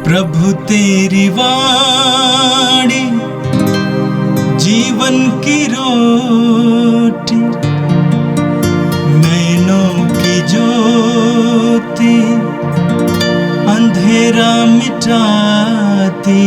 प्रभु तेरी वाणी जीवन की रोटी, नैनों की ज्योति अंधेरा मिटाती।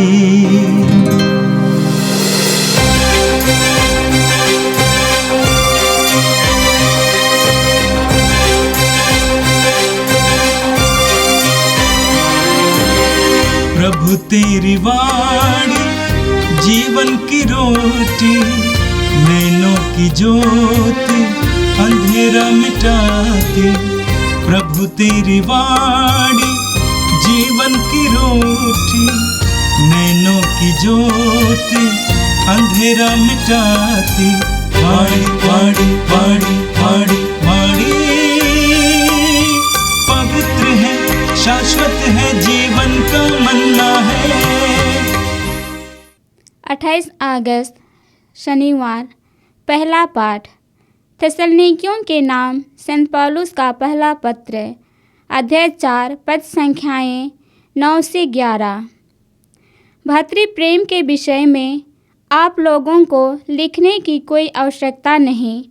प्रभु तेरी वाणी जीवन की रोटी, नैनों की ज्योति अंधेरा मिटाती। प्रभु तेरी वाणी जीवन की रोटी, नैनों की ज्योति अंधेरा मिटाती। वाणी वाणी वाणी वाणी वाणी पवित्र है, शाश्वत है, जीवन का मन्ना है। 28 अगस्त शनिवार। पहला पाठ थिस्सलुनीकियों के नाम संत पौलुस का पहला पत्र, अध्याय 4 पद संख्याएँ 9 से 11। भातृ प्रेम के विषय में आप लोगों को लिखने की कोई आवश्यकता नहीं,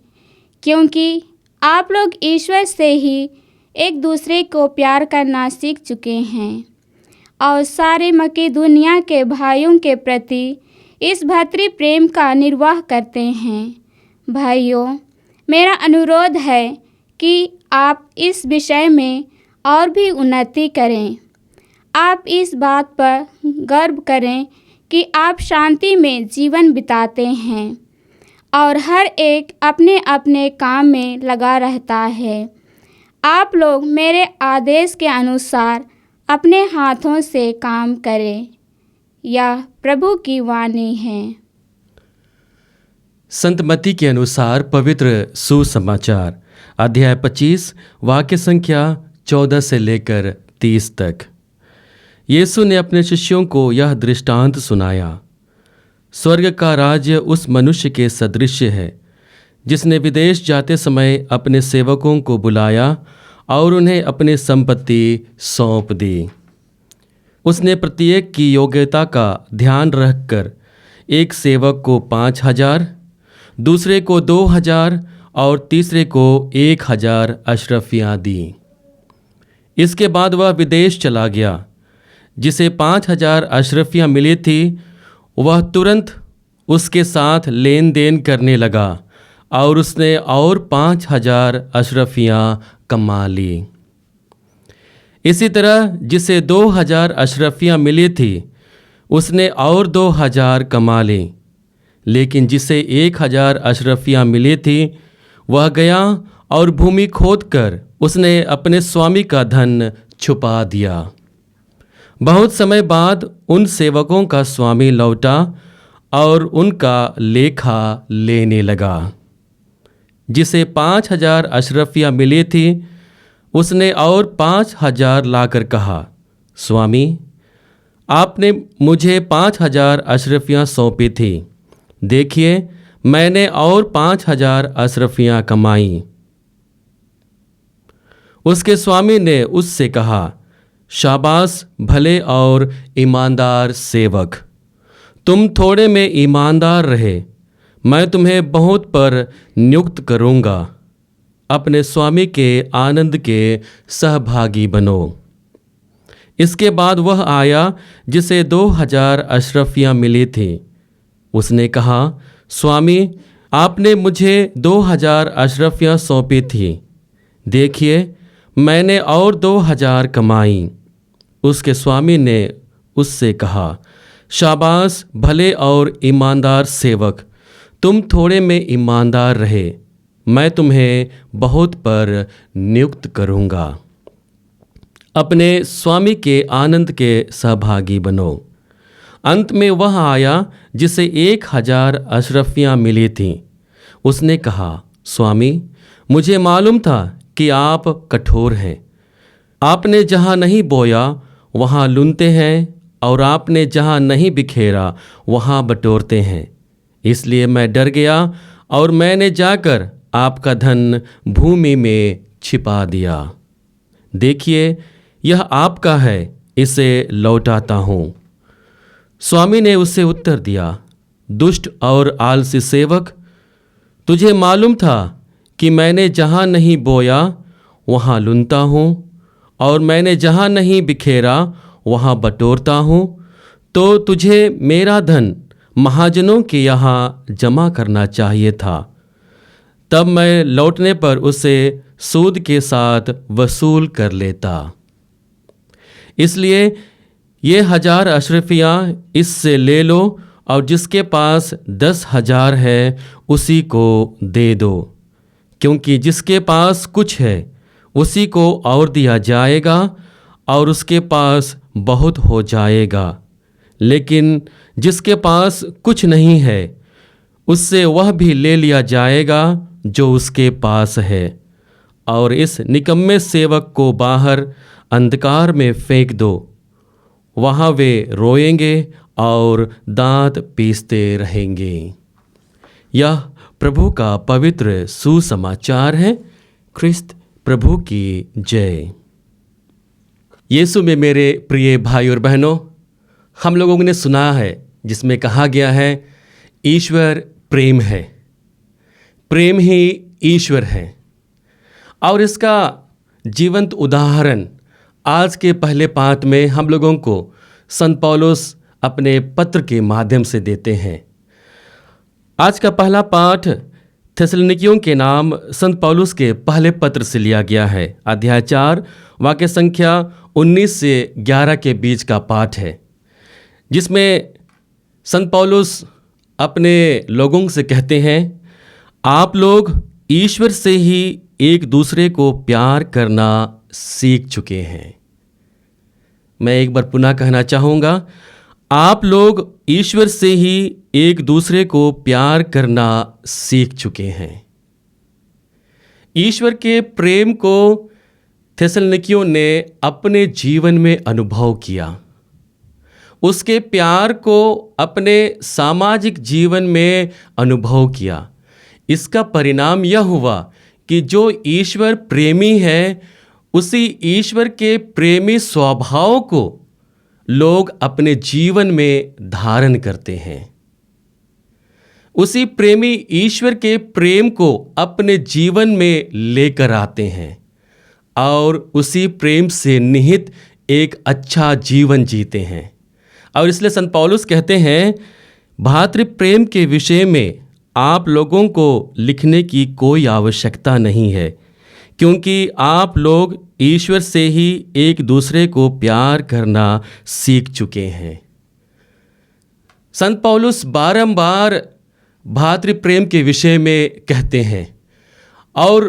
क्योंकि आप लोग ईश्वर से ही एक दूसरे को प्यार करना सीख चुके हैं और सारे मकीदुनिया के भाइयों के प्रति इस भातृ प्रेम का निर्वाह करते हैं। भाइयों, मेरा अनुरोध है कि आप इस विषय में और भी उन्नति करें। आप इस बात पर गर्व करें कि आप शांति में जीवन बिताते हैं और हर एक अपने अपने काम में लगा रहता है। आप लोग मेरे आदेश के अनुसार अपने हाथों से काम करें। यह प्रभु की वाणी है। संत मत्ती के अनुसार पवित्र सुसमाचार, अध्याय 25 वाक्य संख्या 14 से लेकर 30 तक। यीशु ने अपने शिष्यों को यह दृष्टांत सुनाया। स्वर्ग का राज्य उस मनुष्य के सदृश है जिसने विदेश जाते समय अपने सेवकों को बुलाया और उन्हें अपनी संपत्ति सौंप दी। उसने प्रत्येक की योग्यता का ध्यान रखकर एक सेवक को 5,000, दूसरे को 2,000 और तीसरे को 1,000 अशरफियाँ दी। इसके बाद वह विदेश चला गया। जिसे 5,000 अशरफियाँ मिली थी, वह तुरंत उसके साथ लेन देन करने लगा और उसने और 5,000 अशरफियाँ कमा ली। इसी तरह जिसे 2,000 अशरफियाँ मिली थी, उसने और 2,000 कमा ली। लेकिन जिसे 1,000 अशरफियाँ मिली थी, वह गया और भूमि खोदकर उसने अपने स्वामी का धन छुपा दिया। बहुत समय बाद उन सेवकों का स्वामी लौटा और उनका लेखा लेने लगा। जिसे 5,000 अशरफियाँ मिली थी, उसने और 5,000 लाकर कहा, स्वामी, आपने मुझे 5,000 अशरफियाँ सौंपी थी। देखिए, मैंने और 5,000 अशरफियाँ कमाई। उसके स्वामी ने उससे कहा, शाबाश भले और ईमानदार सेवक, तुम थोड़े में ईमानदार रहे, मैं तुम्हें बहुत पर नियुक्त करूँगा। अपने स्वामी के आनंद के सहभागी बनो। इसके बाद वह आया जिसे 2,000 अशरफियाँ मिली थी। उसने कहा, स्वामी, आपने मुझे 2,000 अशरफियाँ सौंपी थी। देखिए, मैंने और 2,000 कमाई। उसके स्वामी ने उससे कहा, शाबाश भले और ईमानदार सेवक, तुम थोड़े में ईमानदार रहे, मैं तुम्हें बहुत पर नियुक्त करूँगा। अपने स्वामी के आनंद के सहभागी बनो। अंत में वह आया जिसे 1,000 अशरफियाँ मिली थीं। उसने कहा, स्वामी, मुझे मालूम था कि आप कठोर हैं। आपने जहाँ नहीं बोया वहाँ लूनते हैं और आपने जहाँ नहीं बिखेरा वहाँ बटोरते हैं। इसलिए मैं डर गया और मैंने जाकर आपका धन भूमि में छिपा दिया। देखिए, यह आपका है, इसे लौटाता हूँ। स्वामी ने उससे उत्तर दिया, दुष्ट और आलसी सेवक, तुझे मालूम था कि मैंने जहाँ नहीं बोया वहाँ लूनता हूँ, और मैंने जहाँ नहीं बिखेरा वहाँ बटोरता हूँ, तो तुझे मेरा धन महाजनों के यहाँ जमा करना चाहिए था। तब मैं लौटने पर उसे सूद के साथ वसूल कर लेता। इसलिए ये 1000 अशरफियाँ इससे ले लो, और जिसके पास 10,000 है उसी को दे दो, क्योंकि जिसके पास कुछ है उसी को और दिया जाएगा और उसके पास बहुत हो जाएगा। लेकिन जिसके पास कुछ नहीं है उससे वह भी ले लिया जाएगा जो उसके पास है। और इस निकम्मे सेवक को बाहर अंधकार में फेंक दो, वहाँ वे रोएंगे और दांत पीसते रहेंगे। यह प्रभु का पवित्र सुसमाचार है। ख्रिस्त प्रभु की जय। यीशु में मेरे प्रिय भाई और बहनों, हम लोगों ने सुना है जिसमें कहा गया है ईश्वर प्रेम है, प्रेम ही ईश्वर है। और इसका जीवंत उदाहरण आज के पहले पाठ में हम लोगों को संत पौलुस अपने पत्र के माध्यम से देते हैं। आज का पहला पाठ थिस्सलुनीकियों के नाम संत पौलुस के पहले पत्र से लिया गया है। अध्याय 4 वाक्य संख्या 19 से 11 के बीच का पाठ है, जिसमें संत पौलुस अपने लोगों से कहते हैं, आप लोग ईश्वर से ही एक दूसरे को प्यार करना सीख चुके हैं। मैं एक बार पुनः कहना चाहूँगा, आप लोग ईश्वर से ही एक दूसरे को प्यार करना सीख चुके हैं। ईश्वर के प्रेम को थिस्सलुनीकियों ने अपने जीवन में अनुभव किया, उसके प्यार को अपने सामाजिक जीवन में अनुभव किया। इसका परिणाम यह हुआ कि जो ईश्वर प्रेमी है, उसी ईश्वर के प्रेमी स्वभाव को लोग अपने जीवन में धारण करते हैं। उसी प्रेमी ईश्वर के प्रेम को अपने जीवन में लेकर आते हैं और उसी प्रेम से निहित एक अच्छा जीवन जीते हैं। और इसलिए संत पौलुस कहते हैं, भातृ प्रेम के विषय में आप लोगों को लिखने की कोई आवश्यकता नहीं है, क्योंकि आप लोग ईश्वर से ही एक दूसरे को प्यार करना सीख चुके हैं। संत पौलुस बारंबार भातृ प्रेम के विषय में कहते हैं और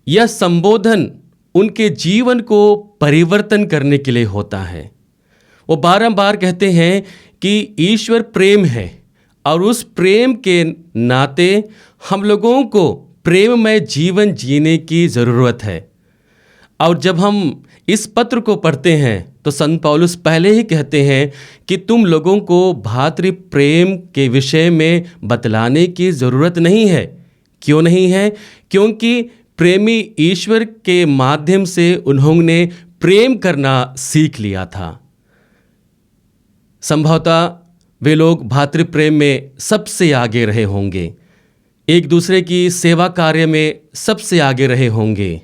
यह संबोधन उनके जीवन को परिवर्तन करने के लिए होता है। वो बारंबार कहते हैं कि ईश्वर प्रेम है और उस प्रेम के नाते हम लोगों को प्रेममय जीवन जीने की ज़रूरत है। और जब हम इस पत्र को पढ़ते हैं तो संत पौलुस पहले ही कहते हैं कि तुम लोगों को भातृ प्रेम के विषय में बतलाने की ज़रूरत नहीं है। क्यों नहीं है? क्योंकि प्रेमी ईश्वर के माध्यम से उन्होंने प्रेम करना सीख लिया था। संभवतः वे लोग भातृ प्रेम में सबसे आगे रहे होंगे, एक दूसरे की सेवा कार्य में सबसे आगे रहे होंगे।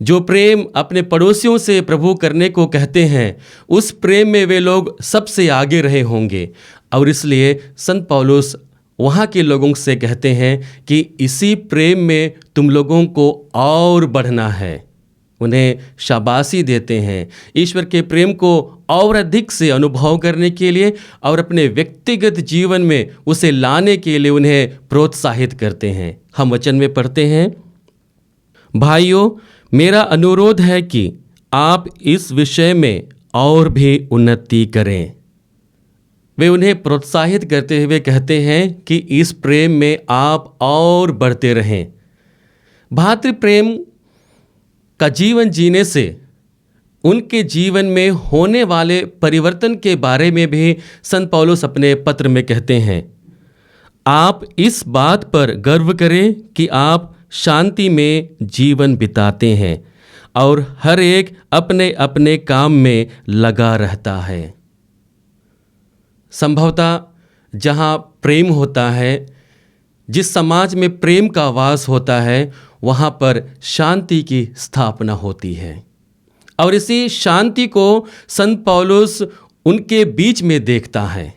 जो प्रेम अपने पड़ोसियों से प्रभु करने को कहते हैं, उस प्रेम में वे लोग सबसे आगे रहे होंगे। और इसलिए संत पौलुस वहाँ के लोगों से कहते हैं कि इसी प्रेम में तुम लोगों को और बढ़ना है। उन्हें शाबाशी देते हैं ईश्वर के प्रेम को और अधिक से अनुभव करने के लिए और अपने व्यक्तिगत जीवन में उसे लाने के लिए उन्हें प्रोत्साहित करते हैं। हम वचन में पढ़ते हैं, भाइयों, मेरा अनुरोध है कि आप इस विषय में और भी उन्नति करें। वे उन्हें प्रोत्साहित करते हुए कहते हैं कि इस प्रेम में आप और बढ़ते रहें। भातृ प्रेम का जीवन जीने से उनके जीवन में होने वाले परिवर्तन के बारे में भी संत पौलुस अपने पत्र में कहते हैं, आप इस बात पर गर्व करें कि आप शांति में जीवन बिताते हैं और हर एक अपने अपने काम में लगा रहता है। संभवतः जहाँ प्रेम होता है, जिस समाज में प्रेम का वास होता है, वहाँ पर शांति की स्थापना होती है। और इसी शांति को संत पौलुस उनके बीच में देखता है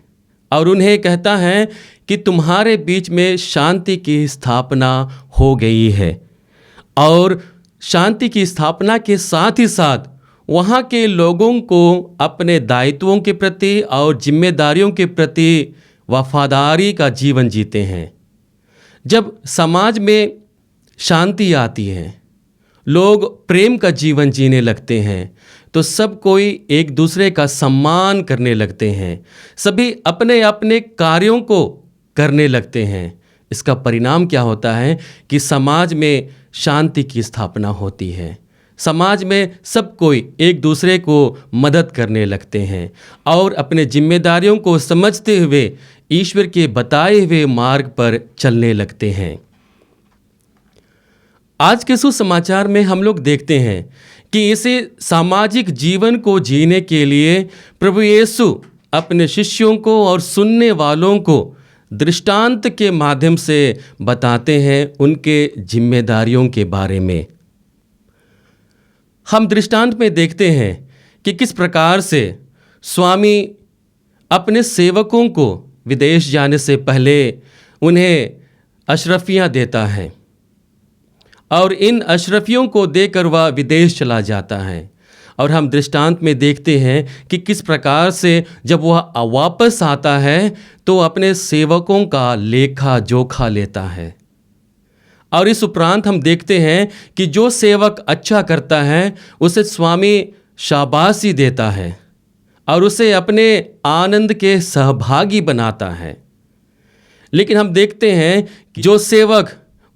और उन्हें कहता है कि तुम्हारे बीच में शांति की स्थापना हो गई है। और शांति की स्थापना के साथ ही साथ वहाँ के लोगों को अपने दायित्वों के प्रति और जिम्मेदारियों के प्रति वफादारी का जीवन जीते हैं। जब समाज में शांति आती है, लोग प्रेम का जीवन जीने लगते हैं, तो सब कोई एक दूसरे का सम्मान करने लगते हैं, सभी अपने अपने कार्यों को करने लगते हैं। इसका परिणाम क्या होता है कि समाज में शांति की स्थापना होती है। समाज में सब कोई एक दूसरे को मदद करने लगते हैं और अपने जिम्मेदारियों को समझते हुए ईश्वर के बताए हुए मार्ग पर चलने लगते हैं। आज के सुसमाचार में हम लोग देखते हैं कि इसे सामाजिक जीवन को जीने के लिए प्रभु यीशु अपने शिष्यों को और सुनने वालों को दृष्टांत के माध्यम से बताते हैं उनके जिम्मेदारियों के बारे में। हम दृष्टांत में देखते हैं कि किस प्रकार से स्वामी अपने सेवकों को विदेश जाने से पहले उन्हें अशरफियाँ देता है और इन अशरफियों को देकर वह विदेश चला जाता है। और हम दृष्टांत में देखते हैं कि किस प्रकार से जब वह वापस आता है तो अपने सेवकों का लेखा जोखा लेता है। और इस उपरांत हम देखते हैं कि जो सेवक अच्छा करता है उसे स्वामी शाबाशी देता है और उसे अपने आनंद के सहभागी बनाता है। लेकिन हम देखते हैं कि जो सेवक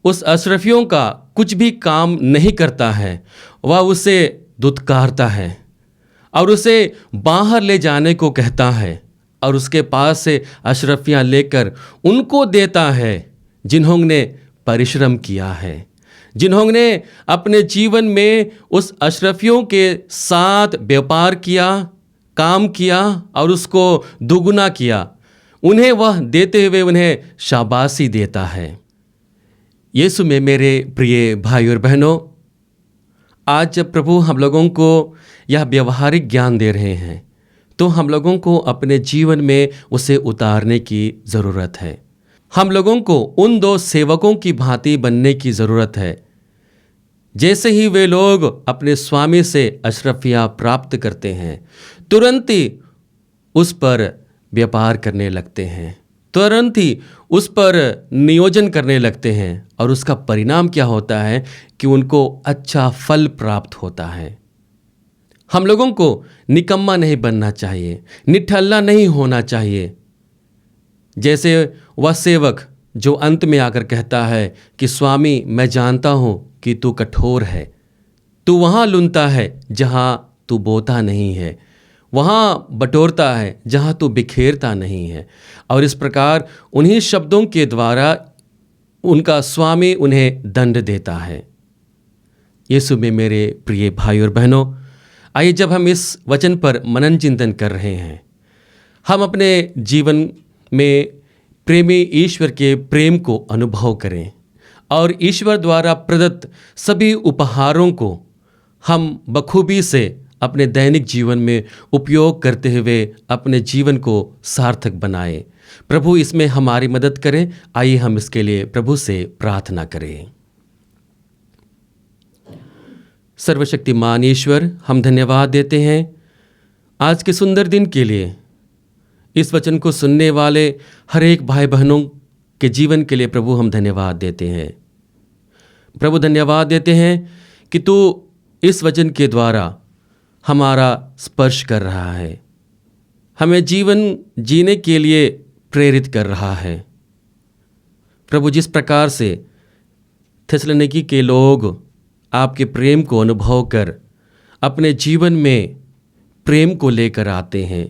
उस अशरफियों का कुछ भी काम नहीं करता है, वह उसे दुत्कारता है और उसे बाहर ले जाने को कहता है और उसके पास से अशरफियाँ लेकर उनको देता है जिन्होंने परिश्रम किया है, जिन्होंने अपने जीवन में उस अशरफियों के साथ व्यापार किया, काम किया और उसको दुगुना किया। उन्हें वह देते हुए उन्हें शाबाशी देता है। यीशु में मेरे प्रिय भाई और बहनों, आज जब प्रभु हम लोगों को यह व्यवहारिक ज्ञान दे रहे हैं तो हम लोगों को अपने जीवन में उसे उतारने की ज़रूरत है। हम लोगों को उन दो सेवकों की भांति बनने की ज़रूरत है। जैसे ही वे लोग अपने स्वामी से अशरफियाँ प्राप्त करते हैं, तुरंत ही उस पर व्यापार करने लगते हैं, तुरंत ही उस पर नियोजन करने लगते हैं और उसका परिणाम क्या होता है कि उनको अच्छा फल प्राप्त होता है। हम लोगों को निकम्मा नहीं बनना चाहिए, निठल्ला नहीं होना चाहिए। जैसे वह सेवक जो अंत में आकर कहता है कि स्वामी, मैं जानता हूँ कि तू कठोर है, तू वहाँ लुनता है जहाँ तू बोता नहीं है, वहाँ बटोरता है जहाँ तू बिखेरता नहीं है। और इस प्रकार उन्हीं शब्दों के द्वारा उनका स्वामी उन्हें दंड देता है। यीशु में मेरे प्रिय भाई और बहनों, आइए जब हम इस वचन पर मनन चिंतन कर रहे हैं, हम अपने जीवन में प्रेमी ईश्वर के प्रेम को अनुभव करें और ईश्वर द्वारा प्रदत्त सभी उपहारों को हम बखूबी से अपने दैनिक जीवन में उपयोग करते हुए अपने जीवन को सार्थक बनाएं। प्रभु इसमें हमारी मदद करें। आइए हम इसके लिए प्रभु से प्रार्थना करें। सर्वशक्तिमान ईश्वर, हम धन्यवाद देते हैं आज के सुंदर दिन के लिए। इस वचन को सुनने वाले हर एक भाई बहनों के जीवन के लिए प्रभु हम धन्यवाद देते हैं। प्रभु धन्यवाद देते हैं कि तू इस वचन के द्वारा हमारा स्पर्श कर रहा है, हमें जीवन जीने के लिए प्रेरित कर रहा है। प्रभु, जिस प्रकार से थिस्सलुनीके के लोग आपके प्रेम को अनुभव कर अपने जीवन में प्रेम को लेकर आते हैं,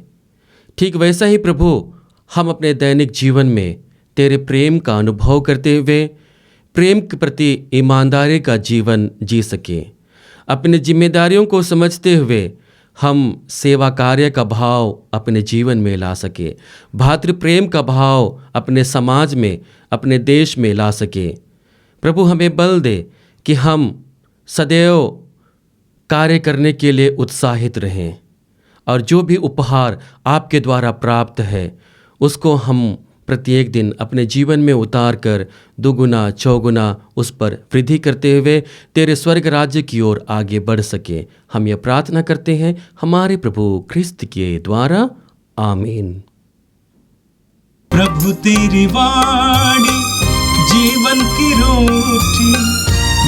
ठीक वैसा ही प्रभु हम अपने दैनिक जीवन में तेरे प्रेम का अनुभव करते हुए प्रेम के प्रति ईमानदारी का जीवन जी सकें अपनी जिम्मेदारियों को समझते हुए हम सेवा कार्य का भाव अपने जीवन में ला सके, भातृ प्रेम का भाव अपने समाज में, अपने देश में ला सके। प्रभु हमें बल दे कि हम सदैव कार्य करने के लिए उत्साहित रहें और जो भी उपहार आपके द्वारा प्राप्त है उसको हम प्रत्येक दिन अपने जीवन में उतार कर दुगुना चौगुना उस पर वृद्धि करते हुए तेरे स्वर्ग राज्य की ओर आगे बढ़ सके। हम यह प्रार्थना करते हैं हमारे प्रभु ख्रिस्त के द्वारा, आमीन। प्रभु तेरी वाणी जीवन की रोटी,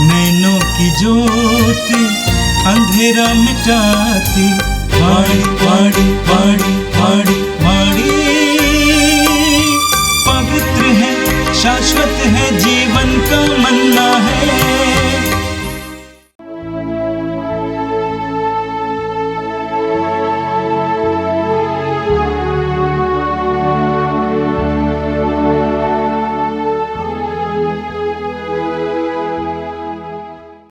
नैनों की ज्योति अंधेरा मिटाती, वाणी